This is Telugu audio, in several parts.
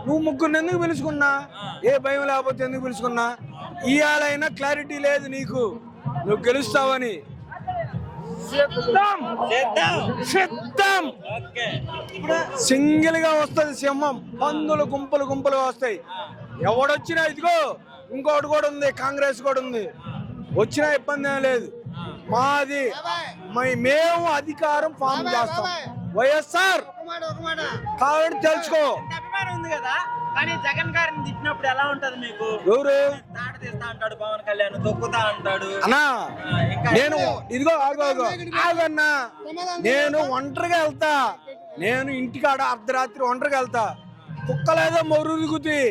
నువ్వు ముగ్గురిని ఎందుకు పిలుచుకున్నా? ఏ భయం లేకపోతే ఎందుకు పిలుచుకున్నా? ఇవాళైనా క్లారిటీ లేదు నీకు, నువ్వు గెలుస్తావని. సింగిల్ గా వస్తుంది సింహం, పందులు గుంపులు గుంపులు వస్తాయి. ఎవడొచ్చినా ఇదిగో ఇంకోటి కూడా ఉంది, కాంగ్రెస్ కూడా ఉంది, వచ్చినా ఇబ్బంది ఏం లేదు. మాది మేము అధికారం ఫామ్ చేస్తాం. వైఎస్ఆర్ కాబట్టి తెలుసుకో. అభిమానం ఉంది కదా, కానీ జగన్ గారిని తిట్టినప్పుడు ఎలా ఉంటది మీకు? ఎవరు తాట తీస్తా అంటాడు, పవన్ కళ్యాణ్ తొక్కుతా అంటాడు అన్నా. నేను ఇదిగో ఆగన్నా, నేను ఒంటరిగా వెళ్తా. నేను ఇంటికాడ అర్ధరాత్రి ఒంటరిగా వెళ్తా. కుక్కలేదో మొరుగుతి,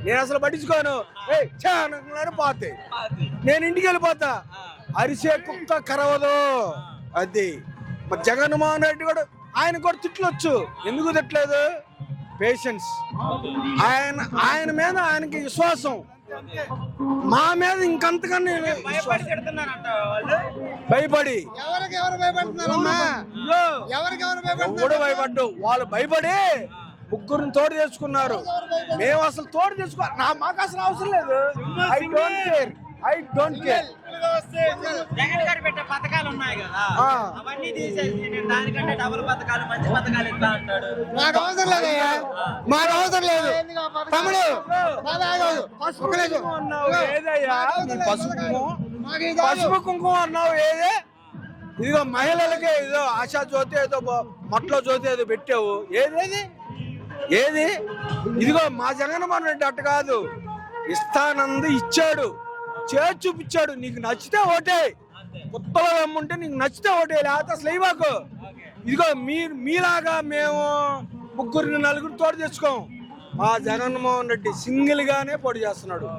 నేను అసలు పట్టించుకోను. పోతే నేను ఇంటికి వెళ్ళిపోతా. అరిసే కుక్క కరవదు. అది మరి జగన్మోహన్ రెడ్డి కూడా, ఆయన కూడా తిట్లొచ్చు. ఎందుకు తిట్టలేదు? పేషెన్స్. ఆయన మీద ఆయనకి విశ్వాసం, మా మీద ఇంకంతకన్నా భయపడి ఎవడు భయపడ్డు. వాళ్ళు భయపడి ముగ్గురిని తోడు తెచ్చుకున్నారు. మేము అసలు తోడు తెచ్చుకోవాలి, మాకు అసలు అవసరం లేదు. I don't care. జగన్ గారు పెట్టే పథకాలు ఉన్నాయి కదా, అవన్నీ తీసేసి దానికంటే డబుల్ పథకాలు, మంచి పథకాలు ఇట్లా అంటాడు. మాకు అవసరం లేదు, మాకు అవసరం లేదు. తమ్ముడు పసుపు కుంకుమ అన్నావు ఏదే? ఇదిగో మహిళలకే ఏదో ఆశా జ్యోతి, ఏదో మొట్టలో జ్యోతి ఏదో పెట్టావు. ఏది? ఇదిగో మా జగన్మోహన్ రెడ్డి అట్ట కాదు, ఇస్తానంది ఇచ్చాడు, చేసి చూపించాడు. నీకు నచ్చితే ఓటే, కొత్తలో అమ్ముంటే నీకు నచ్చితే ఓటే, లేకపోతే అసలు ఇవ్వకు. ఇదిగో మీలాగా మేము ముగ్గురిని నలుగురు తోడు తెచ్చుకోం. మా జగన్మోహన్ రెడ్డి సింగిల్ గానే పోటీ చేస్తున్నాడు,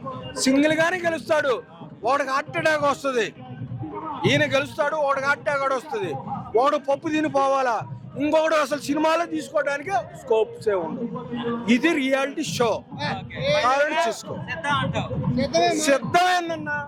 సింగిల్ గానే గెలుస్తాడు. వాడికి హార్ట్ అటాక్ వస్తుంది, ఈయన గెలుస్తాడు. వాడికి హార్ట్ అటాక్ కూడా వస్తుంది, వాడు పప్పు తిని పోవాలా. ఇంకొకటి అసలు సినిమాలో తీసుకోవడానికి స్కోప్సే ఉండవు. ఇది రియాలిటీ షో. చూసుకో, సిద్ధమైందన్నా.